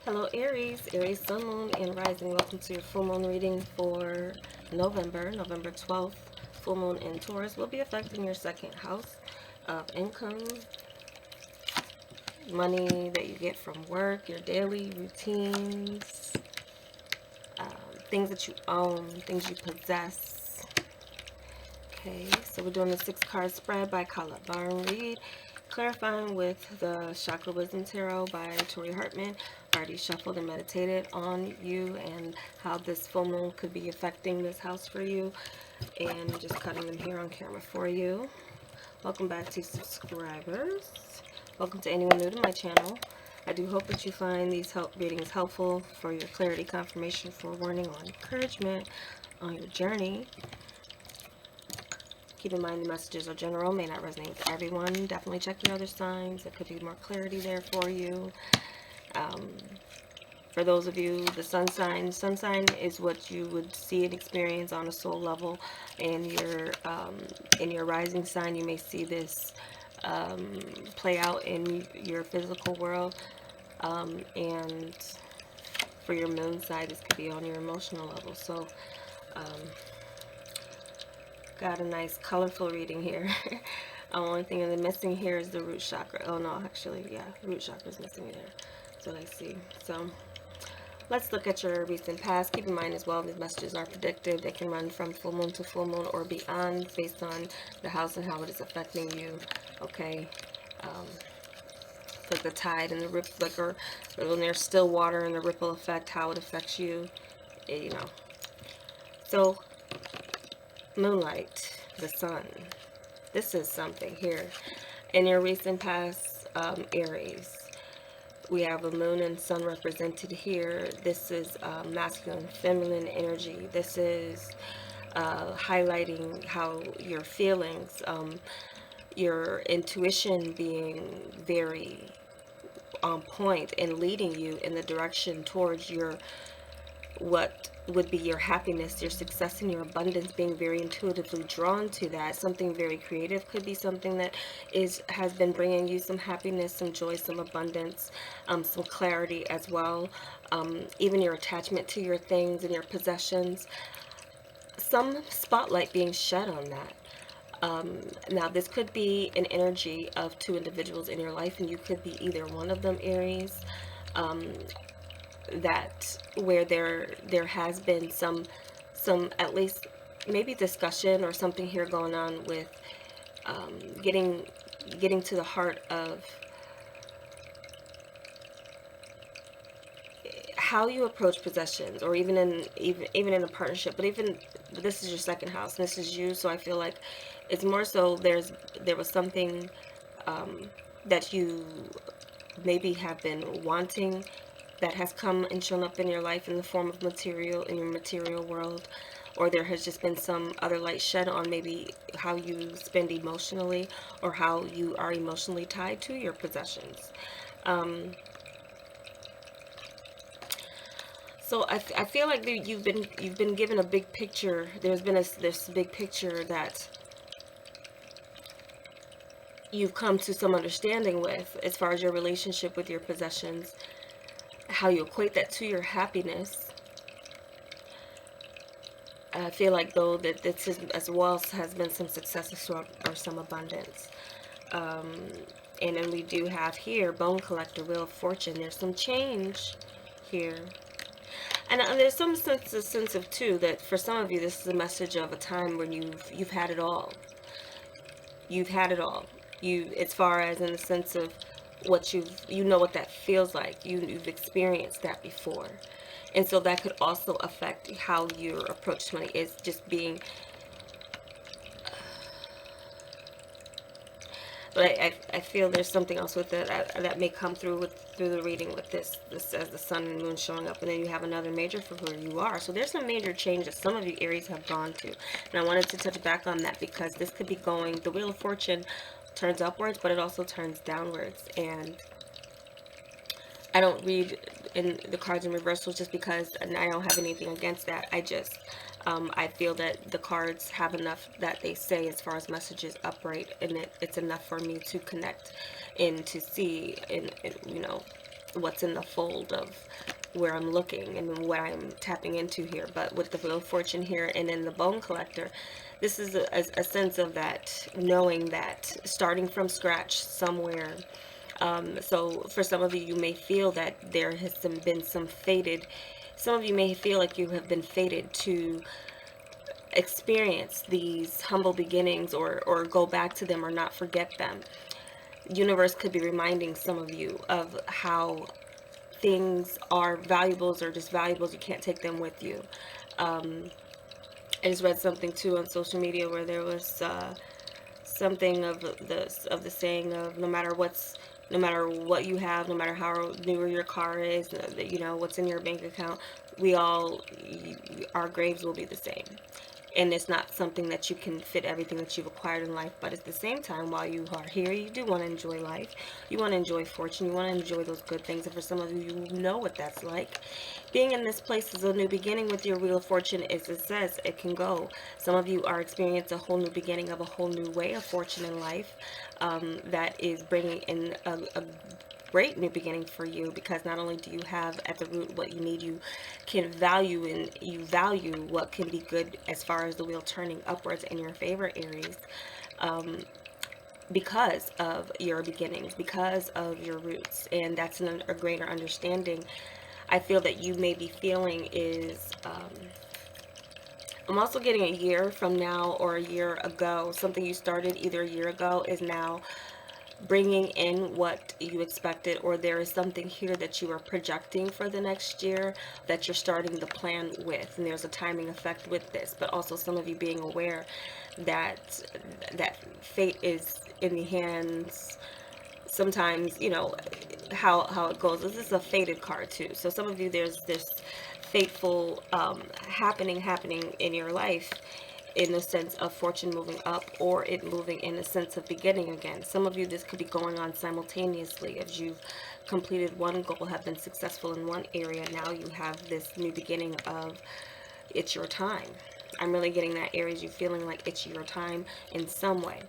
Hello Aries, Aries Sun, Moon, and Rising. Welcome to your full moon reading for November 12th. Full moon in Taurus will be affecting your second house of income, money that you get from work, your daily routines, things that you own, things you possess. Okay, so we're doing the 6 card spread by Kala Barn Reed, clarifying with the Chakra Wisdom Tarot by Tori Hartman. Already shuffled and meditated on you and how this full moon could be affecting this house for you, and just cutting them here on camera for you. Welcome back to subscribers. Welcome to anyone new to my channel. I do hope that you find these readings helpful for your clarity, confirmation, forewarning, or encouragement on your journey. Keep in mind the messages are general, may not resonate with everyone. Definitely check your other signs. There could be more clarity there for you. For those of you, the sun sign is what you would see and experience on a soul level. In your rising sign, you may see this play out in your physical world. And for your moon side, this could be on your emotional level. So, got a nice colorful reading here. The only thing that's missing here is the root chakra. Oh no, actually, yeah, root chakra is missing there. That's what I see. So let's look at your recent past. Keep in mind as well, these messages are predictive. They can run from full moon to full moon or beyond based on the house and how it is affecting you. Okay. Like the tide and the ripple, like, or when there's still water and the ripple effect, how it affects you, you know. So moonlight, the sun. This is something here. In your recent past, Aries, we have a moon and sun represented here. This is masculine, feminine energy. This is highlighting how your feelings, your intuition being very on point and leading you in the direction towards your what would be your happiness, your success, and your abundance, being very intuitively drawn to that. Something very creative could be something that has been bringing you some happiness, some joy, some abundance, some clarity as well. Even your attachment to your things and your possessions, some spotlight being shed on that. Now, this could be an energy of 2 individuals in your life, and you could be either one of them, Aries. That where there has been some at least maybe discussion or something here going on with getting to the heart of how you approach possessions, or even in a partnership. But even this is your second house and this is you, so I feel like it's more so there was something that you maybe have been wanting that has come and shown up in your life in the form of material, in your material world, or there has just been some other light shed on maybe how you spend emotionally or how you are emotionally tied to your possessions. So I feel like you've been given a big picture. There's been this big picture that you've come to some understanding with, as far as your relationship with your possessions, how you equate that to your happiness. I feel like, though, that this is, as well, has been some success or some abundance. And then we do have here Bone Collector, Wheel of Fortune. There's some change here. And there's some sense of, too, that for some of you, this is a message of a time when you've had it all. You've had it all. As far as in the sense of what you know what that feels like. You've experienced that before. And so that could also affect how your approach to money is, just being. But I feel there's something else with it that may come through the reading with this as the sun and moon showing up, and then you have another major for who you are. So there's some major change that some of you Aries have gone to, and I wanted to touch back on that because this could be going. The Wheel of Fortune turns upwards, but it also turns downwards, and I don't read in the cards in reversals just because, and I don't have anything against that. I feel that the cards have enough that they say as far as messages upright, and it's enough for me to connect and to see, and what's in the fold of where I'm looking and what I'm tapping into here. But with the Wheel of Fortune here and in the Bone Collector, this is a sense of that, knowing that starting from scratch somewhere. So for some of you, you may feel that there has been some fated, some of you may feel like you have been fated to experience these humble beginnings, or go back to them or not forget them. Universe could be reminding some of you of how things are valuables, or just valuables. You can't take them with you. I just read something too on social media where there was something of the saying of no matter what you have, no matter how new your car is, you know what's in your bank account, we all our graves will be the same. And it's not something that you can fit everything that you've acquired in life, but at the same time, while you are here, you do want to enjoy life. You want to enjoy fortune. You want to enjoy those good things. And for some of you, you know what that's like. Being in this place is a new beginning with your Wheel of Fortune. As it says, it can go. Some of you are experiencing a whole new beginning of a whole new way of fortune in life, that is bringing in a great new beginning for you, because not only do you have at the root what you need, you can value, and you value what can be good as far as the wheel turning upwards in your favor, Aries, because of your beginnings, because of your roots. And that's a greater understanding I feel that you may be feeling is, I'm also getting a year from now or a year ago. Something you started either a year ago is now bringing in what you expected, or there is something here that you are projecting for the next year that you're starting the plan with, and there's a timing effect with this. But also some of you being aware that fate is in the hands. Sometimes, you know how it goes. This is a fated card too, so some of you, there's this fateful happening in your life, in the sense of fortune moving up, or it moving in the sense of beginning again. Some of you, this could be going on simultaneously. As you've completed one goal, have been successful in one area, now you have this new beginning of, it's your time. I'm really getting that, Aries, you feeling like it's your time in some way.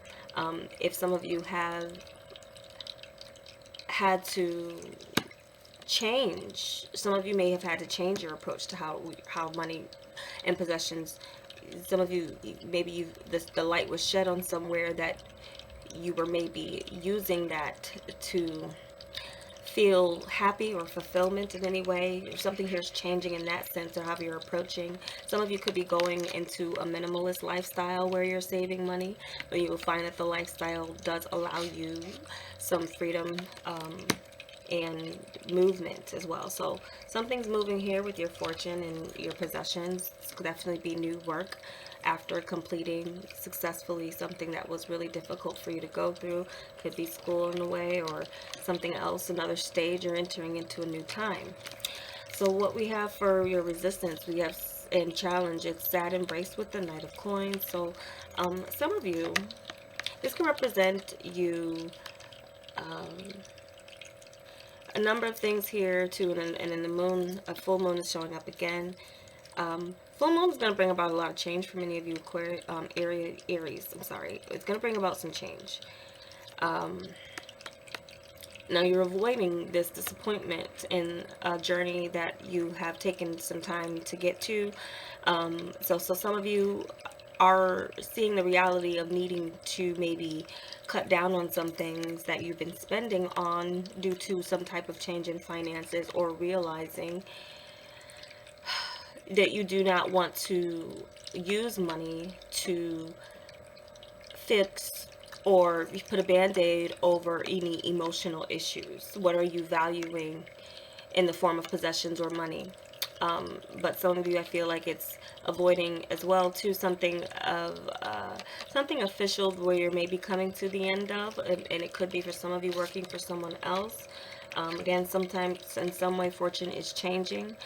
If some of you have had to change, some of you may have had to change your approach to how money and possessions. Some of you, maybe the light was shed on somewhere that you were maybe using that to feel happy or fulfillment in any way. Something here is changing in that sense, or how you're approaching. Some of you could be going into a minimalist lifestyle where you're saving money, but you will find that the lifestyle does allow you some freedom, and movement as well. So something's moving here with your fortune and your possessions. This could definitely be new work after completing successfully something that was really difficult for you to go through. Could be school in a way, or something else, another stage. You're entering into a new time. So what we have for your resistance, we have in challenge, it's sad embrace with the Knight of Coins. So some of you, this can represent you, a number of things here too. And in the moon, a full moon is showing up again. Full moon is going to bring about a lot of change for many of you, Aries. I'm sorry, it's going to bring about some change. Now you're avoiding this disappointment in a journey that you have taken some time to get to. So some of you are seeing the reality of needing to maybe cut down on some things that you've been spending on due to some type of change in finances, or realizing that you do not want to use money to fix or put a band-aid over any emotional issues. What are you valuing in the form of possessions or money? But some of you, I feel like it's avoiding as well too, something of something official where you're maybe coming to the end of, and it could be for some of you working for someone else. Again, sometimes in some way fortune is changing.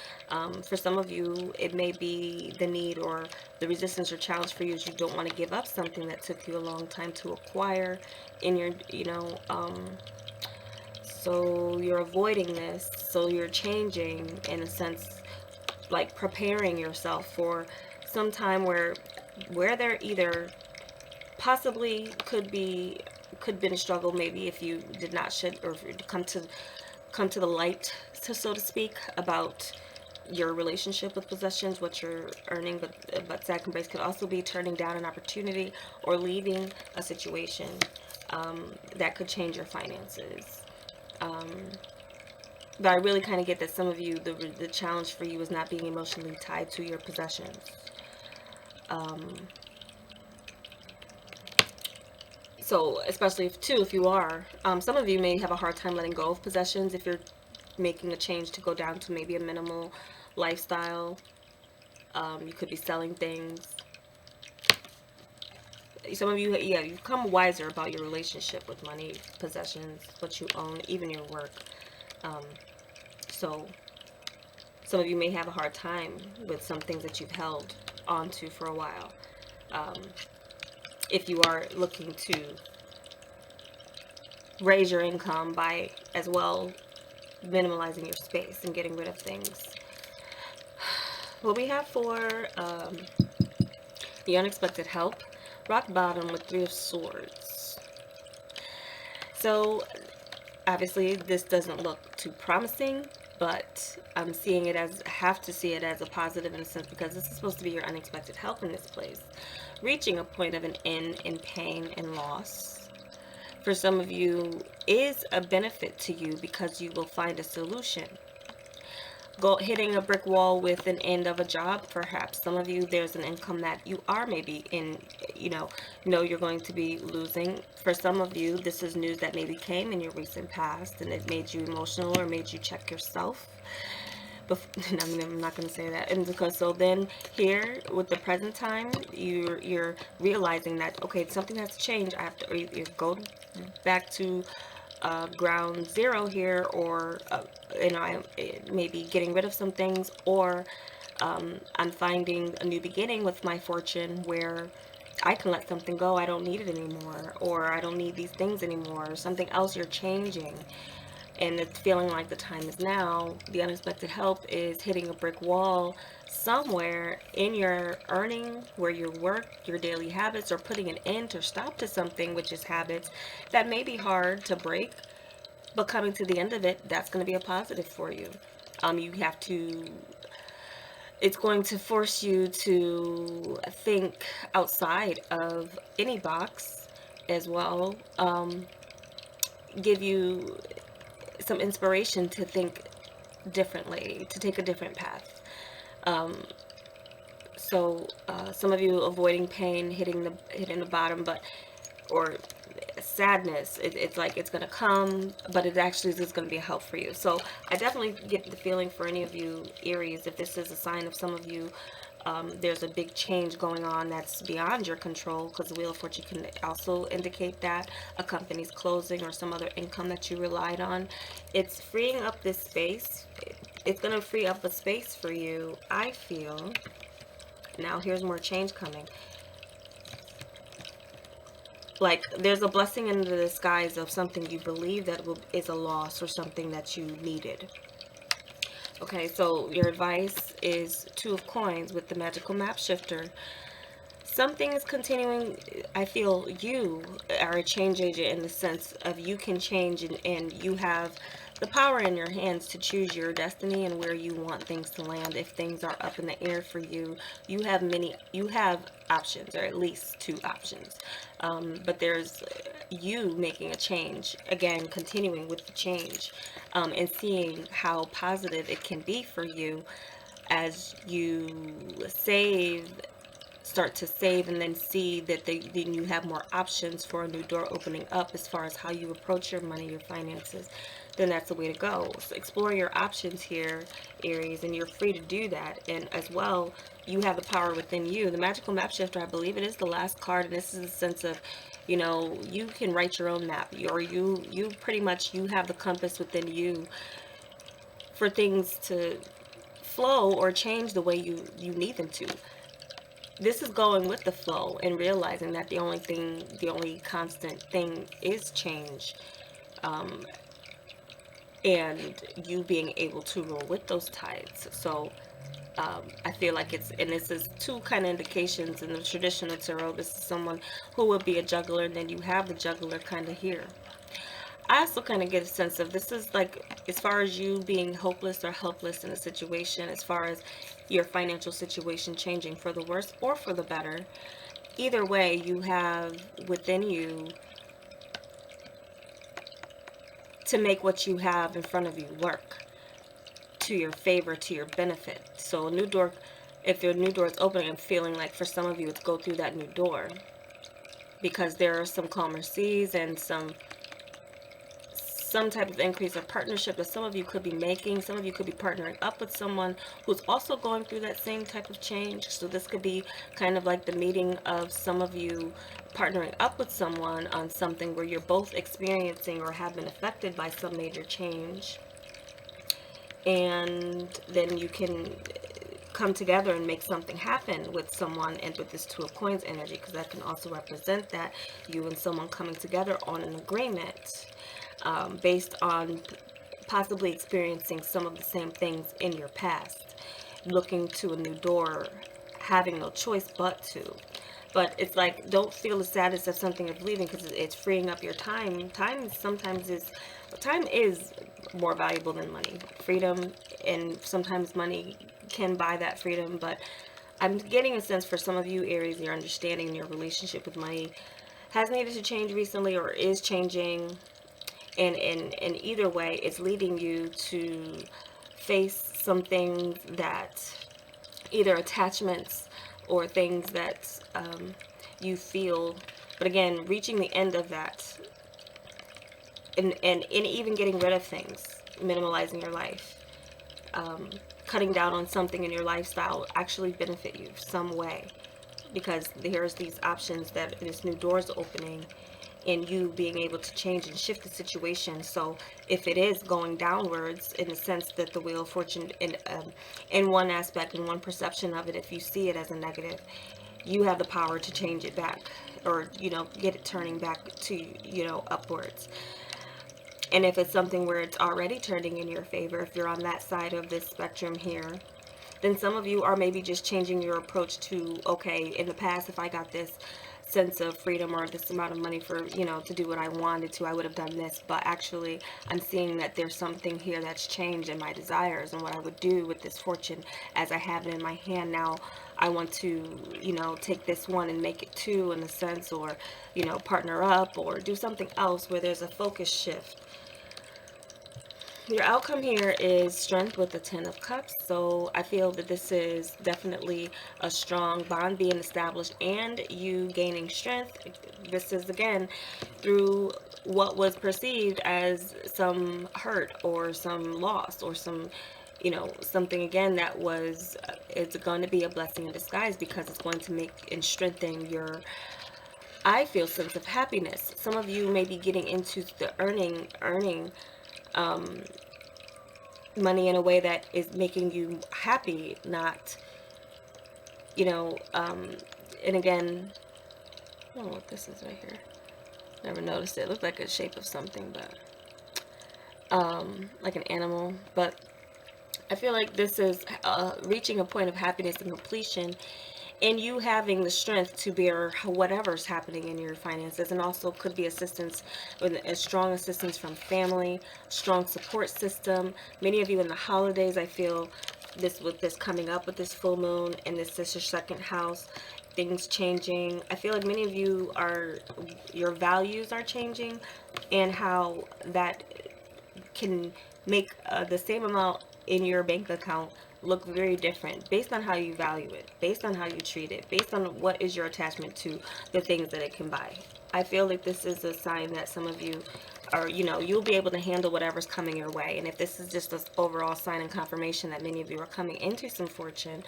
For some of you, it may be the need or the resistance or challenge for you is you don't want to give up something that took you a long time to acquire in your, so you're avoiding this. So you're changing in a sense, like preparing yourself for some time where there either possibly could been a struggle, maybe if you did not shed, or if you come to the light, so to speak, about your relationship with possessions, what you're earning. But second base could also be turning down an opportunity or leaving a situation that could change your finances. Um, but I really kind of get that some of you, the challenge for you is not being emotionally tied to your possessions. So especially if you are, some of you may have a hard time letting go of possessions if you're making a change to go down to maybe a minimal lifestyle. You could be selling things. Some of you, yeah, you become wiser about your relationship with money, possessions, what you own, even your work. Um, so some of you may have a hard time with some things that you've held onto for a while. If you are looking to raise your income by as well minimalizing your space and getting rid of things. What we have for the unexpected help, rock bottom with 3 of Swords. So obviously this doesn't look too promising, but I'm seeing it as, have to see it as a positive in a sense, because this is supposed to be your unexpected help in this place. Reaching a point of an end in pain and loss, for some of you, is a benefit to you because you will find a solution. Hitting a brick wall with an end of a job, perhaps. Some of you, there's an income that you are maybe in, know you're going to be losing. For some of you, this is news that maybe came in your recent past and it made you emotional or made you check yourself. I'm not going to say that. And because so then here with the present time, you're realizing that, okay, something has to change. I have to, or you go back to ground zero here, or I maybe getting rid of some things, or I'm finding a new beginning with my fortune where I can let something go. I don't need it anymore, or I don't need these things anymore, or something else. You're changing and it's feeling like the time is now. The unexpected help is hitting a brick wall somewhere in your earning, where your work, your daily habits, or putting an end or stop to something, which is habits that may be hard to break, but coming to the end of it, that's going to be a positive for you. You have to, it's going to force you to think outside of any box as well. Give you some inspiration to think differently, to take a different path. Some of you avoiding pain, hitting the bottom, or sadness. It's like it's gonna come, but it actually is going to be a help for you. So I definitely get the feeling for any of you Aries, if this is a sign of some of you, there's a big change going on that's beyond your control, because the Wheel of Fortune can also indicate that a company's closing or some other income that you relied on. It's freeing up this space. It's going to free up a space for you, I feel. Now here's more change coming. Like there's a blessing in the disguise of something you believe that is a loss, or something that you needed. Okay, so your advice is 2 of Coins with the magical map shifter. Something is continuing. I feel you are a change agent in the sense of you can change, and you have the power in your hands to choose your destiny and where you want things to land. If things are up in the air for you, you have options, or at least 2 options. But there's you making a change, again, continuing with the change, and seeing how positive it can be for you as you start to save, and then see that then you have more options for a new door opening up as far as how you approach your money, your finances. Then that's the way to go. So explore your options here, Aries, and you're free to do that. And as well, you have the power within you. The magical map shifter, I believe it is the last card, and this is a sense of, you can write your own map, or you pretty much, you have the compass within you for things to flow or change the way you need them to. This is going with the flow and realizing that the only constant thing is change, and you being able to roll with those tides. So I feel like and this is 2 kind of indications in the traditional tarot. This is someone who would be a juggler, and then you have the juggler kind of here. I also kind of get a sense of this is like, as far as you being hopeless or helpless in a situation, as far as your financial situation changing for the worse or for the better, either way, you have within you to make what you have in front of you work to your favor, to your benefit. So a new door, if your new door is opening, I'm feeling like for some of you it's go through that new door, because there are some calmer seas and some type of increase or partnership that some of you could be making. Some of you could be partnering up with someone who's also going through that same type of change. So this could be kind of like the meeting of some of you partnering up with someone on something where you're both experiencing or have been affected by some major change. And then you can come together and make something happen with someone, and with this Two of Coins energy, because that can also represent that you and someone coming together on an agreement, based on possibly experiencing some of the same things in your past, looking to a new door, having no choice but to. But it's like, don't feel the sadness of something of leaving, because it's freeing up your time. Time is more valuable than money. Freedom, and sometimes money can buy that freedom, but I'm getting a sense for some of you, Aries, your understanding, your relationship with money has needed to change recently or is changing. And either way, it's leading you to face some things that, either attachments or things that you feel. But again, reaching the end of that, and even getting rid of things, minimalizing your life, cutting down on something in your lifestyle will actually benefit you some way, because here's these options that this new door's opening, and you being able to change and shift the situation. So if it is going downwards, in the sense that the Wheel of Fortune, in one aspect, in one perception of it, if you see it as a negative, you have the power to change it back, or get it turning back to upwards. And if it's something where it's already turning in your favor, if you're on that side of this spectrum here, then some of you are maybe just changing your approach to, okay, in the past, if I got this sense of freedom or this amount of money for, to do what I wanted to, I would have done this. But actually, I'm seeing that there's something here that's changed in my desires and what I would do with this fortune as I have it in my hand now. I want to, take this one and make it two, in a sense, or, partner up or do something else where there's a focus shift. Your outcome here is strength with the Ten of Cups. So I feel that this is definitely a strong bond being established and you gaining strength. This is, again, through what was perceived as some hurt or some loss or some, something, again, that was, it's going to be a blessing in disguise, because it's going to make and strengthen your, I feel, sense of happiness. Some of you may be getting into the earning money in a way that is making you happy, not, and again, I don't know what this is right here. Never noticed it. It looked like a shape of something, but like an animal. But I feel like this is reaching a point of happiness and completion, and you having the strength to bear whatever's happening in your finances, and also could be assistance, with a strong assistance from family, strong support system. Many of you in the holidays, I feel this, with this coming up with this full moon, and this is your second house, things changing. I feel like many of you your values are changing, and how that can make the same amount in your bank account look very different, based on how you value it, based on how you treat it, based on what is your attachment to the things that it can buy. I feel like this is a sign that some of you are, you'll be able to handle whatever's coming your way. And if this is just an overall sign and confirmation that many of you are coming into some fortune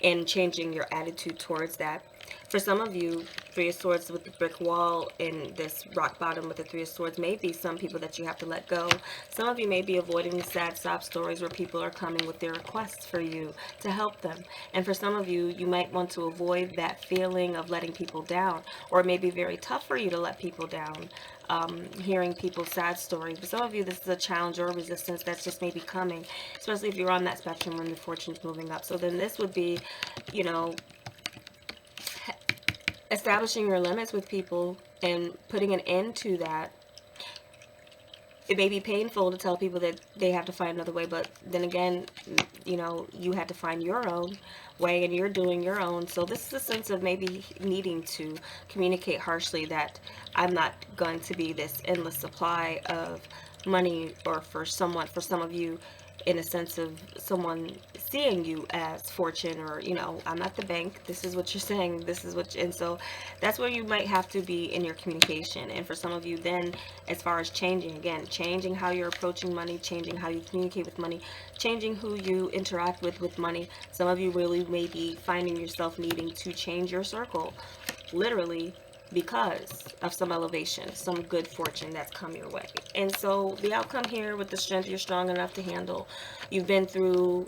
and changing your attitude towards that. For some of you, Three of Swords with the brick wall and this rock bottom with the Three of Swords may be some people that you have to let go. Some of you may be avoiding the sad sob stories where people are coming with their requests for you to help them. And for some of you, you might want to avoid that feeling of letting people down, or it may be very tough for you to let people down. Hearing people's sad stories. But some of you, this is a challenge or a resistance that's just maybe coming, especially if you're on that spectrum when the fortune's moving up. So then this would be, establishing your limits with people and putting an end to that, it may be painful to tell people that they have to find another way, but then again, you know, you had to find your own way and you're doing your own. So this is a sense of maybe needing to communicate harshly that I'm not going to be this endless supply of money, or for some of you, in a sense of someone seeing you as fortune, or, you know, I'm at the bank, this is what you're saying, this is what and so that's where you might have to be in your communication. And for some of you then, as far as changing, again, changing how you're approaching money, changing how you communicate with money, changing who you interact with money. Some of you really may be finding yourself needing to change your circle, literally, because of some elevation, some good fortune that's come your way. And so the outcome here, with the strength you're strong enough to handle, you've been through,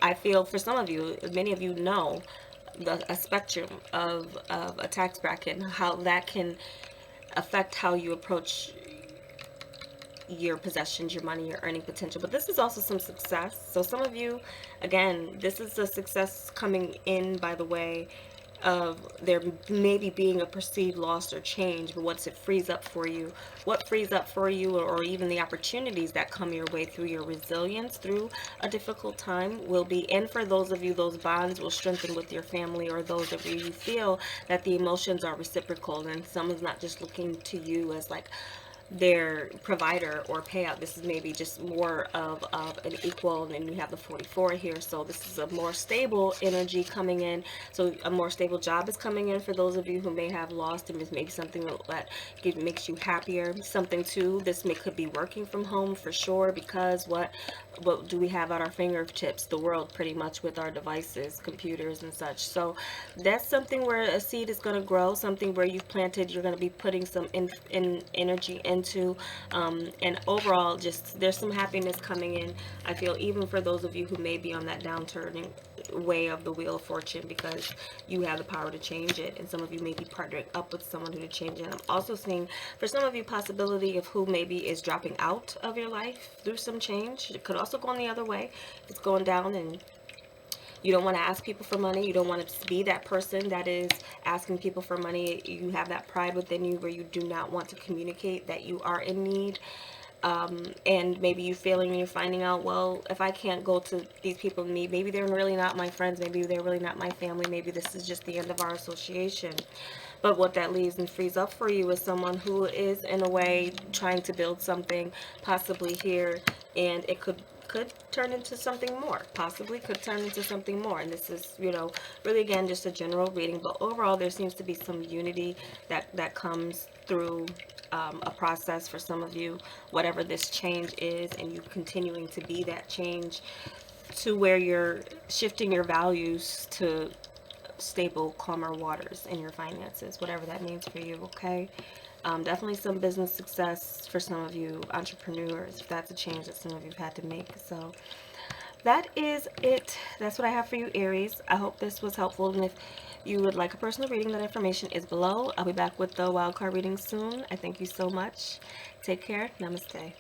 I feel for some of you, many of you know, a spectrum of a tax bracket and how that can affect how you approach your possessions, your money, your earning potential. But this is also some success. So some of you, again, this is a success coming in by the way of there maybe being a perceived loss or change, but what's it frees up for you, what frees up for you, or even the opportunities that come your way through your resilience through a difficult time will be. And for those of you, those bonds will strengthen with your family, or those of you who feel that the emotions are reciprocal and someone's not just looking to you as like their provider or payout. This is maybe just more of an equal, and then you have the 44 here, so this is a more stable energy coming in. So a more stable job is coming in for those of you who may have lost, and it's maybe something that makes you happier. Something too, this could be working from home for sure, because what do we have at our fingertips? The world, pretty much, with our devices, computers and such. So that's something where a seed is going to grow, something where you've planted, you're going to be putting some in energy into, and overall, just there's some happiness coming in. I feel, even for those of you who may be on that downturning way of the wheel of fortune, because you have the power to change it, and some of you may be partnering up with someone who to change it. I'm also seeing for some of you possibility of who maybe is dropping out of your life through some change. It could also go on the other way. It's going down, and you don't want to ask people for money. You don't want to be that person that is asking people for money. You have that pride within you where you do not want to communicate that you are in need. And maybe you failing and you're finding out, well, if I can't go to these people in need, maybe they're really not my friends, maybe they're really not my family, maybe this is just the end of our association. But what that leaves and frees up for you is someone who is, in a way, trying to build something, possibly here, and it could turn into something more, possibly could turn into something more. And this is, you know, really, again, just a general reading, but overall there seems to be some unity that comes through a process for some of you, whatever this change is, and you continuing to be that change to where you're shifting your values to stable, calmer waters in your finances, whatever that means for you, okay? Definitely some business success for some of you entrepreneurs, if that's a change that some of you have had to make. So that is it. That's what I have for you, Aries. I hope this was helpful, and if you would like a personal reading, that information is below. I'll be back with the wildcard reading soon. I thank you so much. Take care. Namaste.